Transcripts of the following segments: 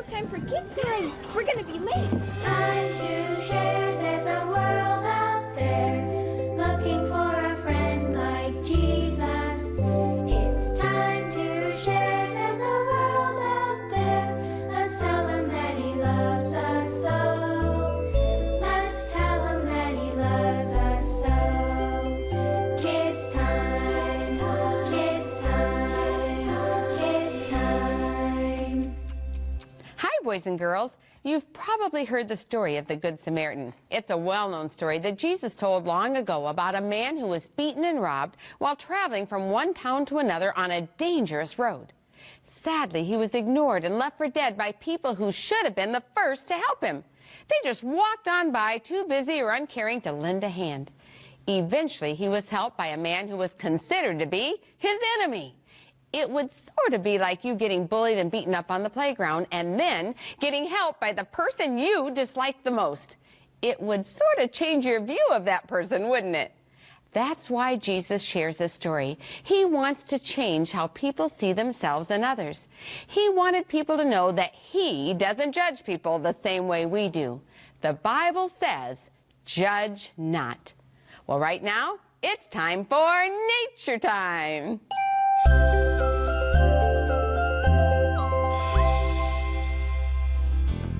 it's time for kids time. We're gonna be late. It's time to share. There's a world out there looking for a friend like Jesus. It's time to share. There's a world out there. Let's tell him that he loves us so. Let's tell him that he loves us so. Kids time. Kids time. Kids time. Hi, boys and girls. You've probably heard the story of the Good Samaritan. It's a well-known story that Jesus told long ago about a man who was beaten and robbed while traveling from one town to another on a dangerous road. Sadly, he was ignored and left for dead by people who should have been the first to help him. They just walked on by, too busy or uncaring to lend a hand. Eventually, he was helped by a man who was considered to be his enemy. It would sort of be like you getting bullied and beaten up on the playground and then getting help by the person you dislike the most. It would sort of change your view of that person, wouldn't it? That's why Jesus shares this story. He wants to change how people see themselves and others. He wanted people to know that he doesn't judge people the same way we do. The Bible says, judge not. Well, right now, it's time for Nature Time.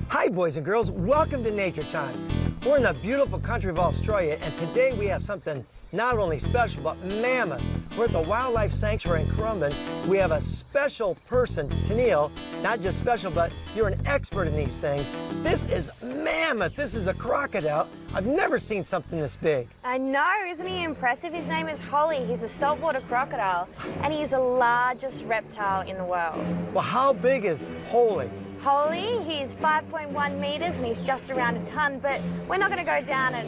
Hi, boys and girls. Welcome to Nature Time. We're in the beautiful country of Australia, and today we have something not only special, but mammoth. We're at the Wildlife Sanctuary in Currumbin. We have a special person, Tennille. Not just special, but you're an expert in these things. This is mammoth. This is a crocodile. I've never seen something this big. I know, isn't he impressive? His name is Holly. He's a saltwater crocodile, and he's the largest reptile in the world. Well, how big is Holy? Holly, he's 5.1 meters and he's just around a ton, but we're not going to go down and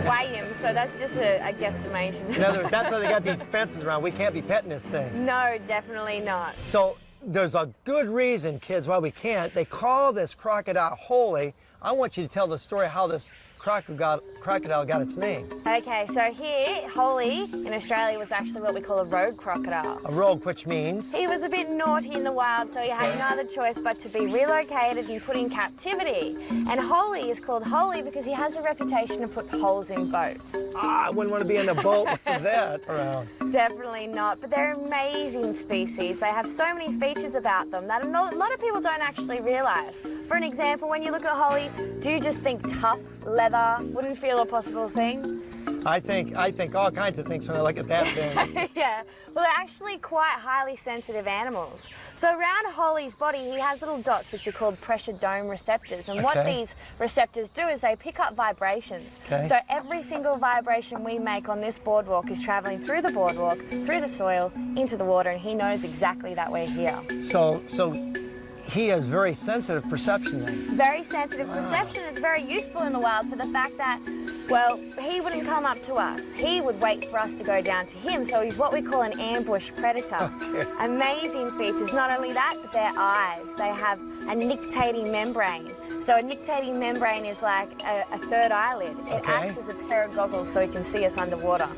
weigh him, so that's just a guesstimation. In other words, that's why they got these fences around. We can't be petting this thing. No, definitely not. So there's a good reason, kids, why we can't. They call this crocodile Holy. I want you to tell the story how this crocodile got its name. Okay, so here, Holly in Australia was actually what we call a rogue crocodile. A rogue, which means? He was a bit naughty in the wild, so he had no other choice but to be relocated and put in captivity. And Holly is called Holy because he has a reputation to put holes in boats. I wouldn't want to be in a boat with that around. Definitely not, but they're amazing species. They have so many features about them that a lot of people don't actually realize. For an example, when you look at Holly, do you just think tough, leather, wouldn't feel a possible thing? I think all kinds of things when I look at that thing. Yeah, well, they're actually quite highly sensitive animals. So around Holly's body, he has little dots which are called pressure dome receptors. And what these receptors do is they pick up vibrations. So every single vibration we make on this boardwalk is traveling through the boardwalk, through the soil, into the water, and he knows exactly that we're here. So he has very sensitive perception then. Very sensitive perception. It's very useful in the wild for the fact that, well, he wouldn't come up to us. He would wait for us to go down to him. So he's what we call an ambush predator. Amazing features. Not only that, but their eyes. They have a nictitating membrane. So a nictitating membrane is like a third eyelid. It acts as a pair of goggles so he can see us underwater.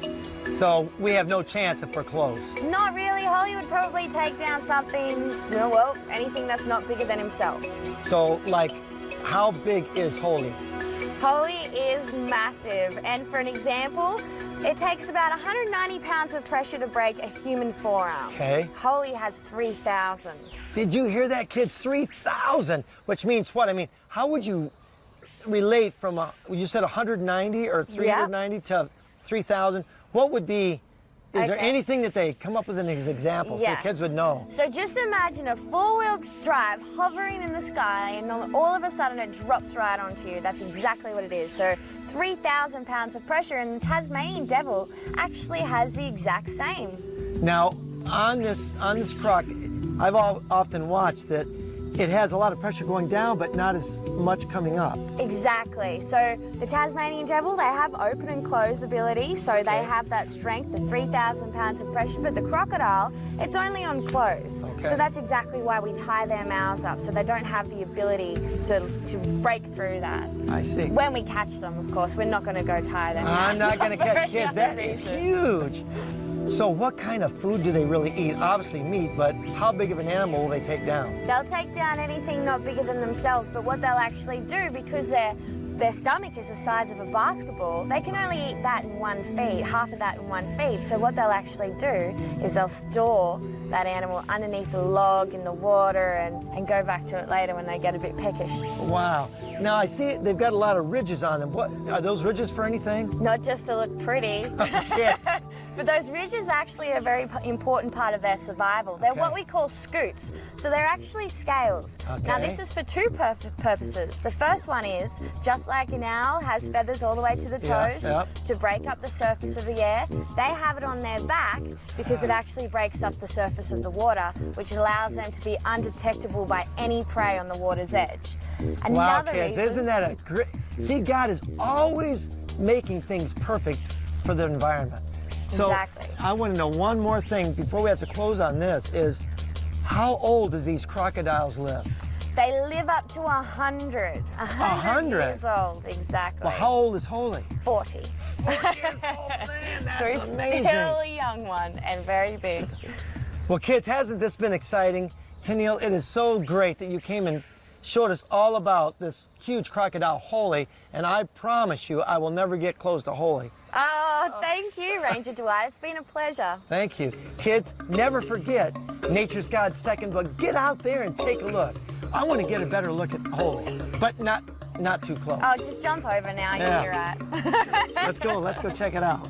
So we have no chance if we're close. Not really. Holly would probably take down something, well, anything that's not bigger than himself. So, like, how big is Holy? Holy is massive, and for an example, it takes about 190 pounds of pressure to break a human forearm. Okay. Holy has 3,000. Did you hear that, kids? 3,000, which means what? I mean, how would you relate from, you said 190 or 390 to 3,000? What would be, is there anything that they come up with as examples so the kids would know? So just imagine a four-wheel drive hovering in the sky and all of a sudden it drops right onto you. That's exactly what it is. So 3,000 pounds of pressure, and the Tasmanian devil actually has the exact same. Now, On this croc, I've often watched that it has a lot of pressure going down, but not as much coming up. Exactly. So the Tasmanian devil, they have open and close ability, so they have that strength, the 3,000 pounds of pressure, but the crocodile, it's only on close. So that's exactly why we tie their mouths up, so they don't have the ability to break through that. I see. When we catch them, of course, we're not going to go tie them. I'm not going to catch kids. That is huge. So what kind of food do they really eat? Obviously meat, but how big of an animal will they take down? They'll take down anything not bigger than themselves, but what they'll actually do, because their stomach is the size of a basketball, they can only eat that in one feed, half of that in one feed. So what they'll actually do is they'll store that animal underneath the log in the water and go back to it later when they get a bit peckish. Wow. Now I see they've got a lot of ridges on them. What are those ridges for anything? Not just to look pretty. Yeah. But those ridges actually are a very important part of their survival. They're what we call scoots. So they're actually scales. Okay. Now this is for two purposes. The first one is, just like an owl has feathers all the way to the toes to break up the surface of the air, they have it on their back because it actually breaks up the surface of the water, which allows them to be undetectable by any prey on the water's edge. Wow, Another kids, reason, isn't that a great... See, God is always making things perfect for the environment. So Exactly. I want to know one more thing before we have to close on this is, how old does these crocodiles live? they live up to 100. 100 years old, exactly. Well, how old is Holy? 40. 40 years old, man, that's So he's amazing. still a young one and very big. Well, kids, hasn't this been exciting? Tennille, it is so great that you came and showed us all about this huge crocodile, Holy, and I promise you I will never get close to Holy. Oh, thank you, Ranger Dwight. It's been a pleasure. Thank you. Kids, never forget, nature's God's second book. Get out there and take a look. I want to get a better look at Holy, but not too close. Oh, just jump over now. Yeah. You're right. Let's go check it out.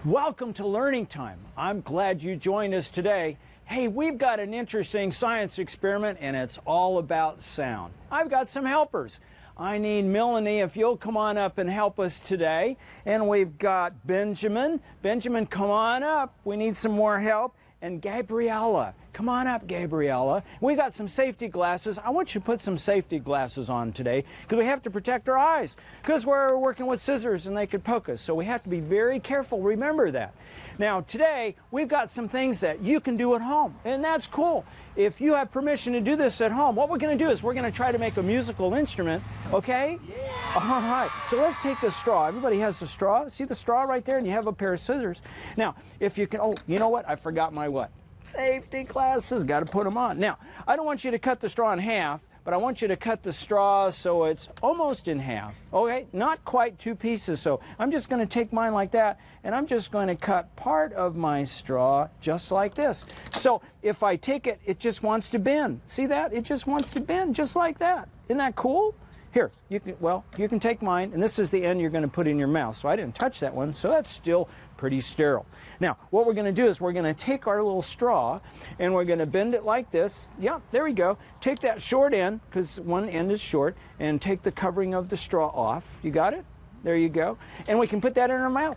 Welcome to Learning Time. I'm glad you joined us today. Hey, we've got an interesting science experiment and it's all about sound. I've got some helpers. I need Melanie, if you'll come on up and help us today. And we've got Benjamin. Benjamin, come on up. We need some more help. And Gabriella. Come on up, Gabriella. We got some safety glasses. I want you to put some safety glasses on today because we have to protect our eyes because we're working with scissors and they could poke us. So we have to be very careful. Remember that. Now, today, we've got some things that you can do at home, and that's cool. If you have permission to do this at home, what we're going to do is we're going to try to make a musical instrument, okay? Yeah. All right. So let's take the straw. Everybody has a straw. See the straw right there? And you have a pair of scissors. Now, if you can, oh, you know what? I forgot my what? Safety glasses. Got to put them on. Now, I don't want you to cut the straw in half, but I want you to cut the straw so it's almost in half. Okay, not quite 2 pieces. So I'm just going to take mine like that, and I'm just going to cut part of my straw just like this. So if I take it, it just wants to bend. See that? It just wants to bend just like that. Isn't that cool? Here, you can take mine, and this is the end you're going to put in your mouth. So I didn't touch that one, so that's still pretty sterile. Now, what we're going to do is we're going to take our little straw, and we're going to bend it like this. Yeah, there we go. Take that short end, because one end is short, and take the covering of the straw off. You got it? There you go. And we can put that in our mouth.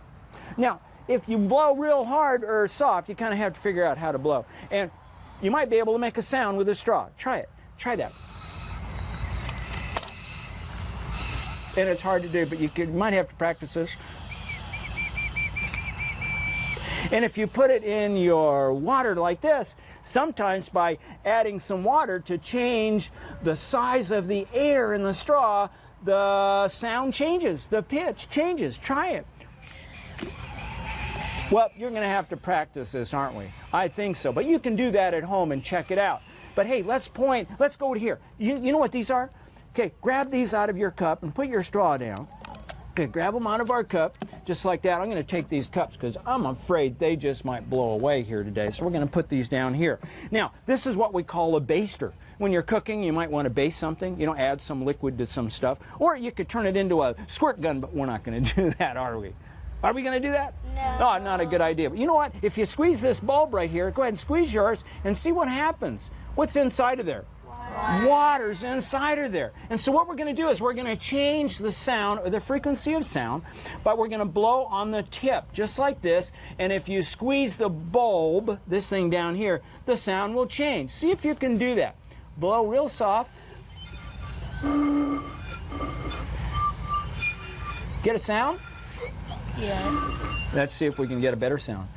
Now, if you blow real hard or soft, you kind of have to figure out how to blow. And you might be able to make a sound with a straw. Try it. Try that. And it's hard to do, but you might have to practice this. And if you put it in your water like this, sometimes by adding some water to change the size of the air in the straw, the sound changes, the pitch changes. Try it. Well, you're going to have to practice this, aren't we? I think so, but you can do that at home and check it out. But hey, let's go to here. You know what these are? Okay, grab these out of your cup and put your straw down. Okay, grab them out of our cup, just like that. I'm going to take these cups because I'm afraid they just might blow away here today. So we're going to put these down here. Now, this is what we call a baster. When you're cooking, you might want to baste something, add some liquid to some stuff. Or you could turn it into a squirt gun, but we're not going to do that, are we? Are we going to do that? No. Oh, not a good idea. But you know what? If you squeeze this bulb right here, go ahead and squeeze yours and see what happens. What's inside of there? Water's inside of there. And so what we're going to do is we're going to change the sound or the frequency of sound, but we're going to blow on the tip just like this. And if you squeeze the bulb, this thing down here, the sound will change. See if you can do that. Blow real soft. Get a sound? Yeah. Let's see if we can get a better sound.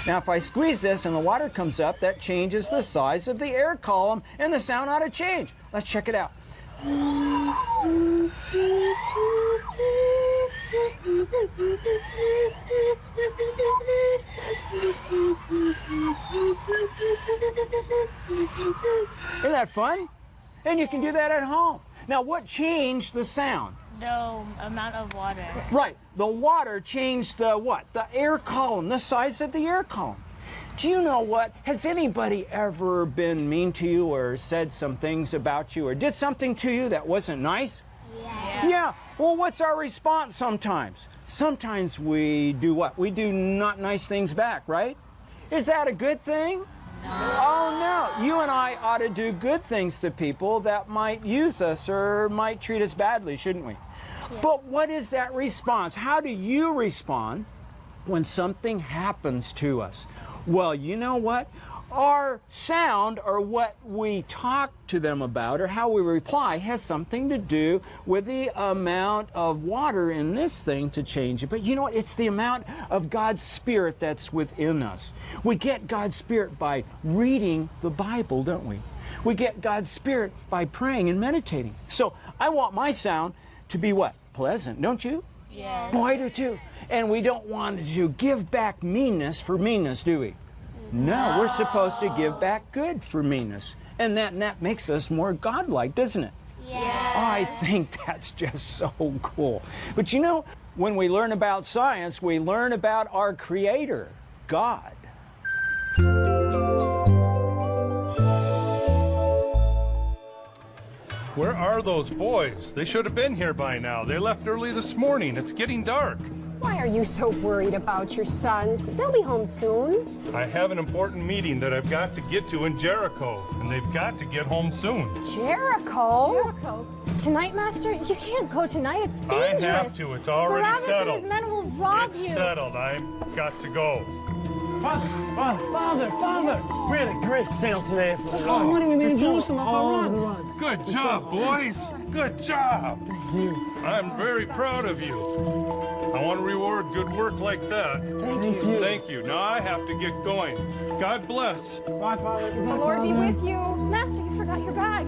Now, if I squeeze this and the water comes up, that changes the size of the air column, and the sound ought to change. Let's check it out. Isn't that fun? And you can do that at home. Now, what changed the sound? The amount of water. Right. The water changed the what? The air column, the size of the air column. Do you know what? Has anybody ever been mean to you or said some things about you or did something to you that wasn't nice? Yeah. Well, what's our response sometimes? Sometimes we do what? We do not nice things back, right? Is that a good thing? No. Oh, no. You and I ought to do good things to people that might use us or might treat us badly, shouldn't we? Yes. But what is that response? How do you respond when something happens to us? Well, you know what? Our sound, or what we talk to them about, or how we reply, has something to do with the amount of water in this thing to change it. But you know what? It's the amount of God's Spirit that's within us. We get God's Spirit by reading the Bible, don't we? We get God's Spirit by praying and meditating. So I want my sound to be what? Pleasant, don't you? Yes. Oh, I do too. And we don't want to give back meanness for meanness, do we? No, we're supposed to give back good for meanness. And that makes us more godlike, doesn't it? Yes. I think that's just so cool. But you know, when we learn about science, we learn about our Creator, God. Where are those boys? They should have been here by now. They left early this morning. It's getting dark. Why are you so worried about your sons? They'll be home soon. I have an important meeting that I've got to get to in Jericho, and they've got to get home soon. Jericho? Jericho? Tonight, Master? You can't go tonight. It's dangerous. I have to. It's already Barabbas settled. and his men will rob It's you. settled. I've got to go. Father, we had a great sale today for the Oh, what do we mean to do some of all our of the rugs? rugs. Good job, boys. Good job. Thank you. I'm very proud of you. I want to reward good work like that. Thank you. Thank you. Now I have to get going. God bless. Bye, Father. The Lord be with you. Master, you forgot your bag.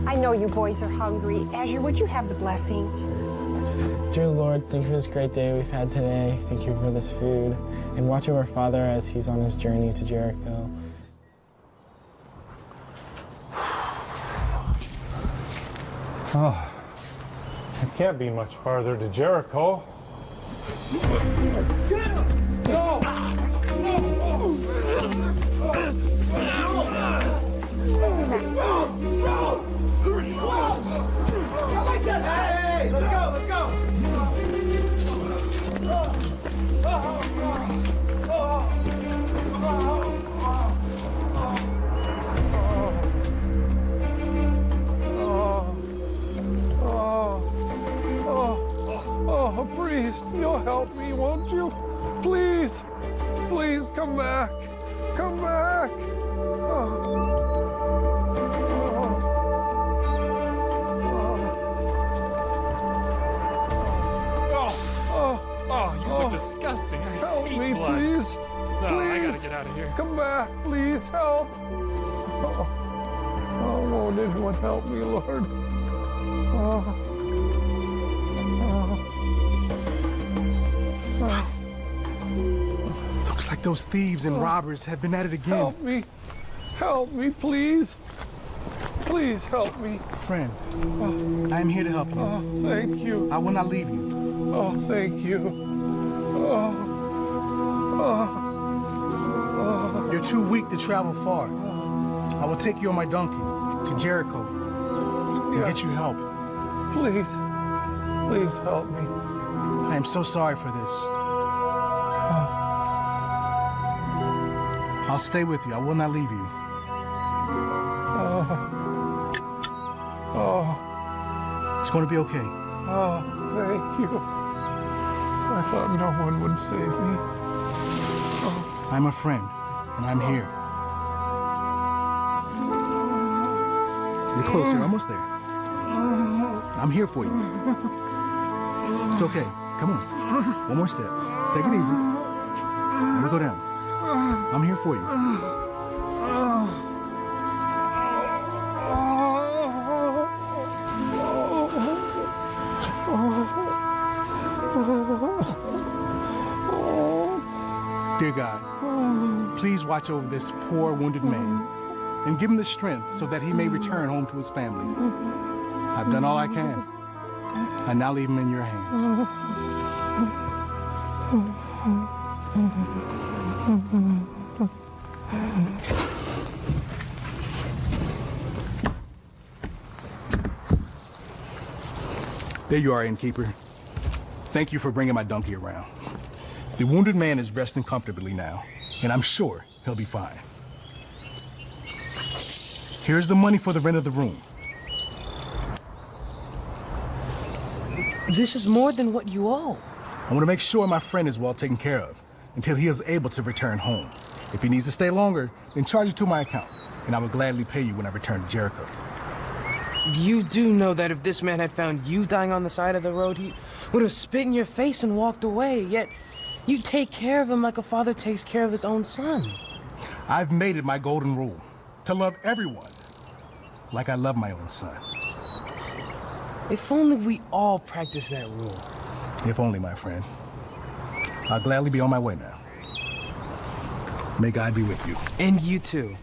I know you boys are hungry. Azure, would you have the blessing? Dear Lord, thank you for this great day we've had today. Thank you for this food. And watch over Father as he's on his journey to Jericho. Oh, it can't be much farther to Jericho. Hey, let's go, let's go. Oh, priest, you'll help me, won't you? Please, please come back. Come back. Oh, you look disgusting. I Help hate me, blood. please. No, I Please. gotta get out of here. Come back, please, help. Oh, won't anyone help me, Lord? Looks like those thieves and robbers have been at it again. Help me. Help me, please. Please help me. Friend, I am here to help you. Oh, thank you. I will not leave you. Oh, thank you. You're too weak to travel far. I will take you on my donkey to Jericho and get you help. Please. Please help me. I am so sorry for this. I'll stay with you. I will not leave you. It's going to be okay. Oh, thank you. I thought no one would save me. I'm a friend, and I'm here. You're close. You're almost there. I'm here for you. It's okay. Come on. One more step. Take it easy. Let me go down. I'm here for you. Dear God, please watch over this poor wounded man and give him the strength so that he may return home to his family. I've done all I can. I now leave him in your hands. There you are, innkeeper. Thank you for bringing my donkey around. The wounded man is resting comfortably now, and I'm sure he'll be fine. Here's the money for the rent of the room. This is more than what you owe. I want to make sure my friend is well taken care of until he is able to return home. If he needs to stay longer, then charge it to my account, and I will gladly pay you when I return to Jericho. You do know that if this man had found you dying on the side of the road, he would have spit in your face and walked away, yet you take care of him like a father takes care of his own son. I've made it my golden rule to love everyone like I love my own son. If only we all practice that rule. If only, my friend. I'll gladly be on my way now. May God be with you. And you too.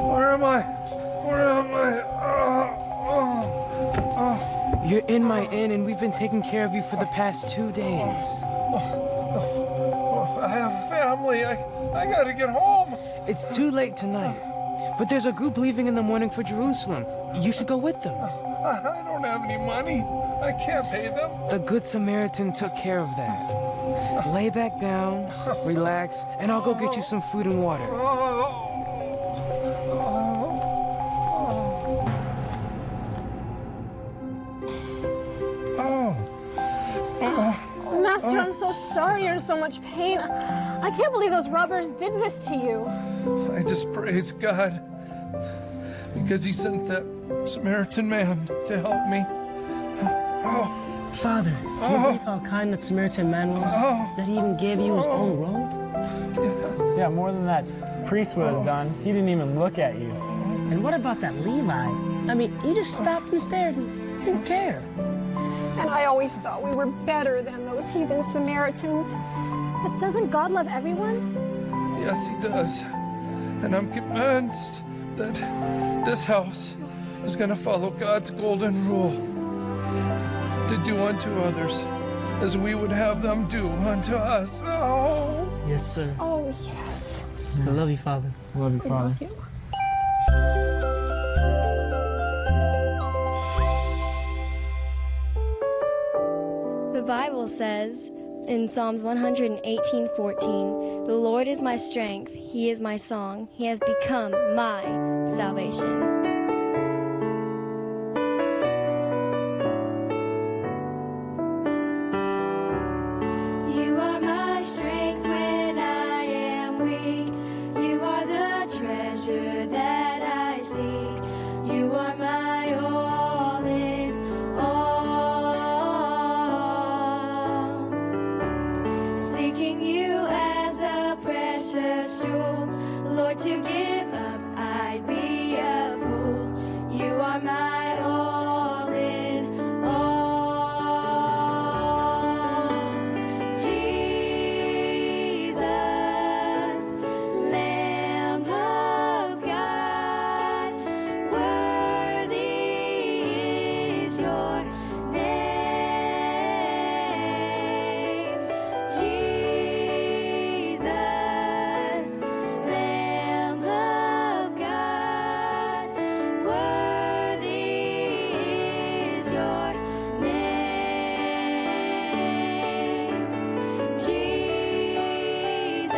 Where am I? Where am I? You're in my inn, and we've been taking care of you for the past 2 days. I have a family. I gotta get home. It's too late tonight, but there's a group leaving in the morning for Jerusalem. You should go with them. I don't have any money. I can't pay them. The Good Samaritan took care of that. Lay back down, relax, and I'll go get you some food and water. Master, I'm so sorry you're in so much pain. I can't believe those robbers did this to you. I just praise God because he sent that Samaritan man to help me. Father, do you believe how kind that Samaritan man was? That he even gave you his own robe? Yeah, more than that priest would have done. He didn't even look at you. And what about that Levi? I mean, he just stopped and stared and didn't care. And I always thought we were better than those heathen Samaritans. But doesn't God love everyone? Yes, he does. And I'm convinced that this house is going to follow God's golden rule to do unto others as we would have them do unto us. Oh. Yes, sir. Oh, yes. I love you, Father. Love you, Father. The Bible says in Psalms 118:14, "The Lord is my strength, He is my song, He has become my salvation." You are my strength when I am weak. You are the treasure that I seek. You are my all in all. Seeking you as a precious jewel, Lord, to give up I'd be a fool. You are my all in all. Jesus, Lamb of God, worthy is your name. Jesus, Lamb of God, worthy is your name. Jesus,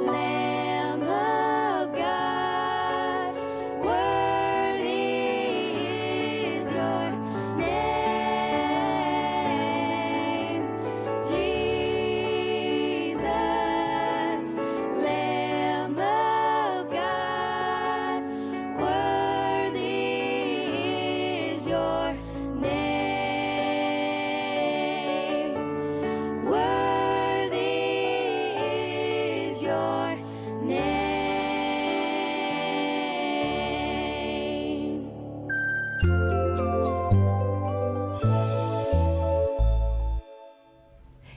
Lamb of God, worthy is your name. Jesus, Lamb of God, worthy is your name. Worthy is your name.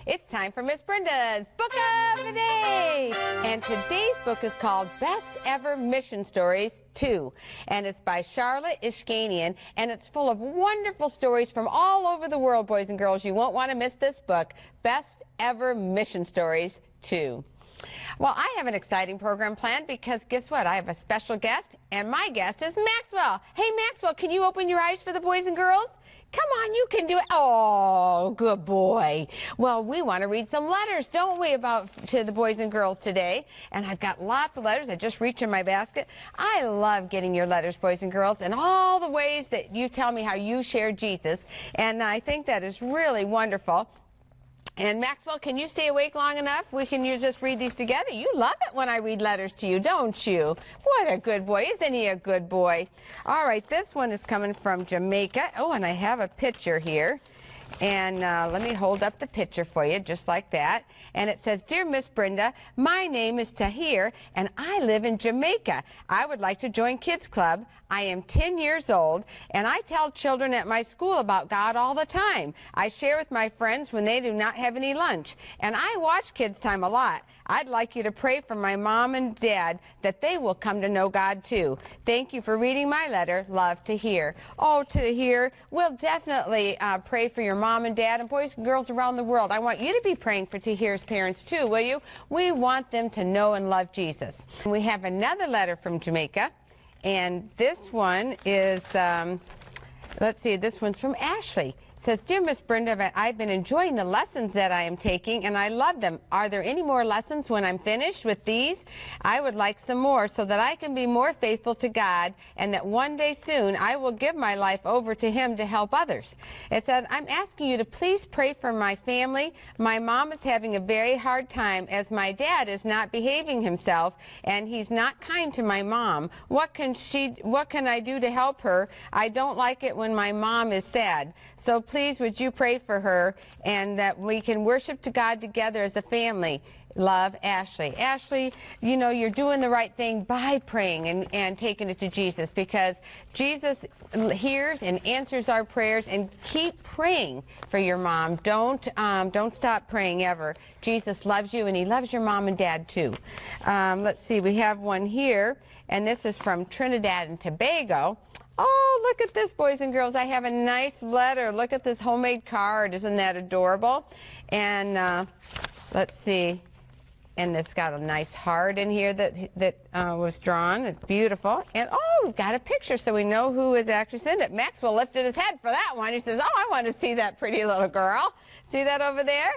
It's time for Miss Brenda's Book of the Day. And today's book is called Best Ever Mission Stories 2. And it's by Charlotte Ishkanian. And it's full of wonderful stories from all over the world, boys and girls. You won't want to miss this book, Best Ever Mission Stories 2. Well, I have an exciting program planned because guess what? I have a special guest, and my guest is Maxwell. Hey, Maxwell, can you open your eyes for the boys and girls? Come on, you can do it. Oh, good boy. Well, we want to read some letters, don't we, to the boys and girls today? And I've got lots of letters that just reach in my basket. I love getting your letters, boys and girls, and all the ways that you tell me how you share Jesus. And I think that is really wonderful. And Maxwell, can you stay awake long enough? We can just read these together. You love it when I read letters to you, don't you? What a good boy. Isn't he a good boy? All right, this one is coming from Jamaica. Oh, and I have a picture here. And let me hold up the picture for you, just like that. And it says, "Dear Miss Brenda, my name is Tahir, and I live in Jamaica. I would like to join Kids Club. I am 10 years old, and I tell children at my school about God all the time. I share with my friends when they do not have any lunch, and I watch Kids Time a lot. I'd like you to pray for my mom and dad that they will come to know God too. Thank you for reading my letter. Love, Tahir." Oh, Tahir, we'll definitely pray for your mom and dad and boys and girls around the world. I want you to be praying for Tahir's parents too, will you? We want them to know and love Jesus. We have another letter from Jamaica. And this one is, let's see, this one's from Ashley. It says, "Dear Miss Brenda, I've been enjoying the lessons that I am taking, and I love them. Are there any more lessons when I'm finished with these? I would like some more so that I can be more faithful to God, and that one day soon I will give my life over to Him to help others." It said, "I'm asking you to please pray for my family. My mom is having a very hard time as my dad is not behaving himself, and he's not kind to my mom. What can I do to help her? I don't like it when my mom is sad. So please would you pray for her and that we can worship to God together as a family. Love, Ashley. Ashley, you know, you're doing the right thing by praying and taking it to Jesus, because Jesus hears and answers our prayers. And keep praying for your mom. Don't stop praying ever. Jesus loves you, and he loves your mom and dad too. Let's see, we have one here, and this is from Trinidad and Tobago. Oh, look at this, boys and girls. I have a nice letter. Look at this homemade card. Isn't that adorable? And let's see. And it's got a nice heart in here that was drawn. It's beautiful. And, oh, we've got a picture so we know who is actually sent it. Maxwell lifted his head for that one. He says, oh, I want to see that pretty little girl. See that over there?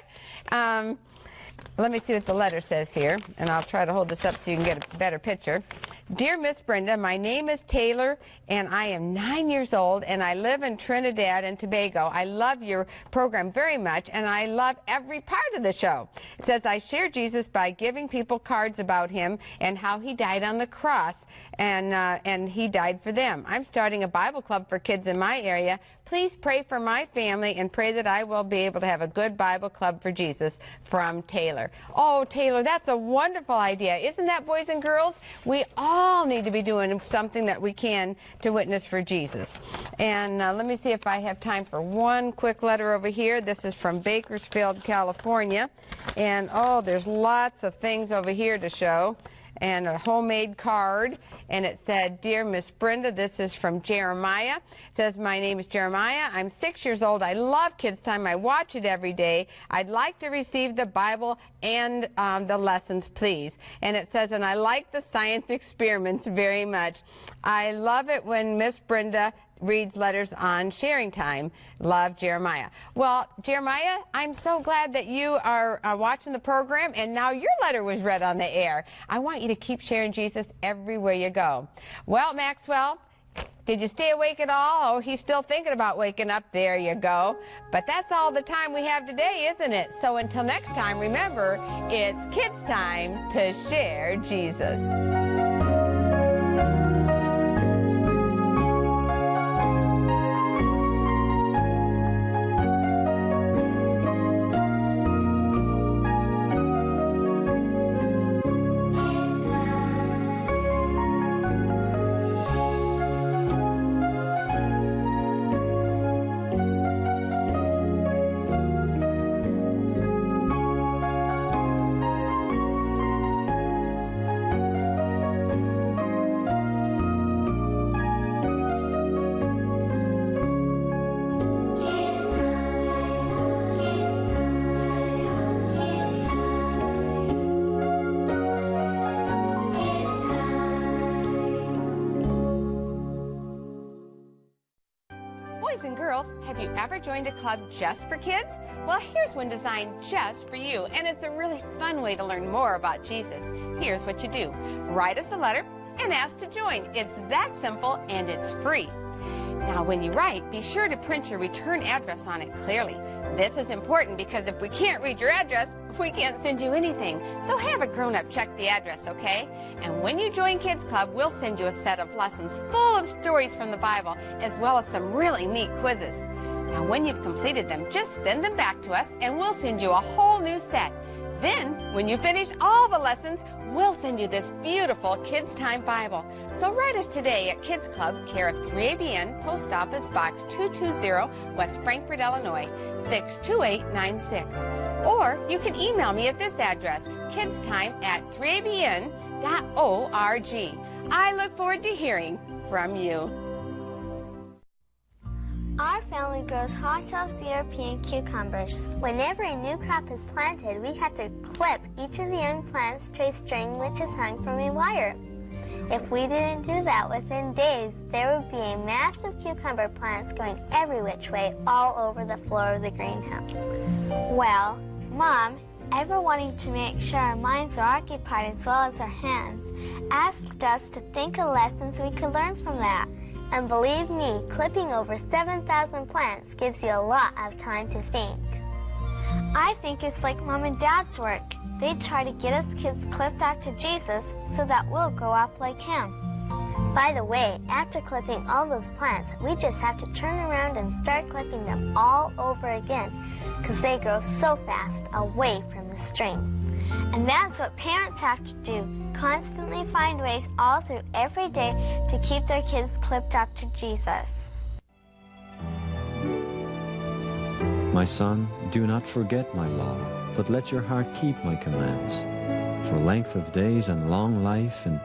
Let me see what the letter says here, and I'll try to hold this up so you can get a better picture. Dear Miss Brenda, my name is Taylor, and I am 9 years old, and I live in Trinidad and Tobago. I love your program very much, and I love every part of the show. It says, I share Jesus by giving people cards about him and how he died on the cross, and he died for them. I'm starting a Bible club for kids in my area. Please pray for my family and pray that I will be able to have a good Bible club for Jesus, from Taylor. Oh, Taylor, that's a wonderful idea. Isn't that, boys and girls? We all need to be doing something that we can to witness for Jesus. And let me see if I have time for one quick letter over here. This is from Bakersfield, California. And, oh, there's lots of things over here to show. And a homemade card, and it said, Dear Miss Brenda, this is from Jeremiah. It says, my name is Jeremiah. I'm 6 years old. I love Kids Time. I watch it every day. I'd like to receive the Bible and the lessons, please. And it says, and I like the science experiments very much. I love it when Miss Brenda reads letters on Sharing Time. Love, Jeremiah. Well, Jeremiah, I'm so glad that you are watching the program, and now your letter was read on the air. I want you to keep sharing Jesus everywhere you go. Well, Maxwell, did you stay awake at all? Oh, he's still thinking about waking up. There you go. But that's all the time we have today, isn't it? So until next time, remember, it's Kids Time to share Jesus. Boys and girls, have you ever joined a club just for kids? Well, here's one designed just for you, and it's a really fun way to learn more about Jesus. Here's what you do. Write us a letter and ask to join. It's that simple, and it's free. Now, when you write, be sure to print your return address on it clearly. This is important because if we can't read your address, we can't send you anything. So have a grown-up check the address, okay? And when you join Kids Club, we'll send you a set of lessons full of stories from the Bible, as well as some really neat quizzes. Now, when you've completed them, just send them back to us, and we'll send you a whole new set. Then, when you finish all the lessons, we'll send you this beautiful Kids Time Bible. So write us today at Kids Club, care of 3ABN, Post Office Box 220, West Frankfort, Illinois, 62896. Or you can email me at this address, kidstime@3abn.org. I look forward to hearing from you. Our family grows hot-house European cucumbers. Whenever a new crop is planted, we have to clip each of the young plants to a string which is hung from a wire. If we didn't do that, within days, there would be a massive cucumber plants going every which way all over the floor of the greenhouse. Well, Mom, ever wanting to make sure our minds are occupied as well as our hands, asked us to think of lessons we could learn from that. And believe me, clipping over 7,000 plants gives you a lot of time to think. I think it's like Mom and Dad's work. They try to get us kids clipped after Jesus so that we'll grow up like him. By the way, after clipping all those plants, we just have to turn around and start clipping them all over again because they grow so fast away from the string. And that's what parents have to do. Constantly find ways all through every day to keep their kids clipped up to Jesus. My son, do not forget my law, but let your heart keep my commands. For length of days and long life and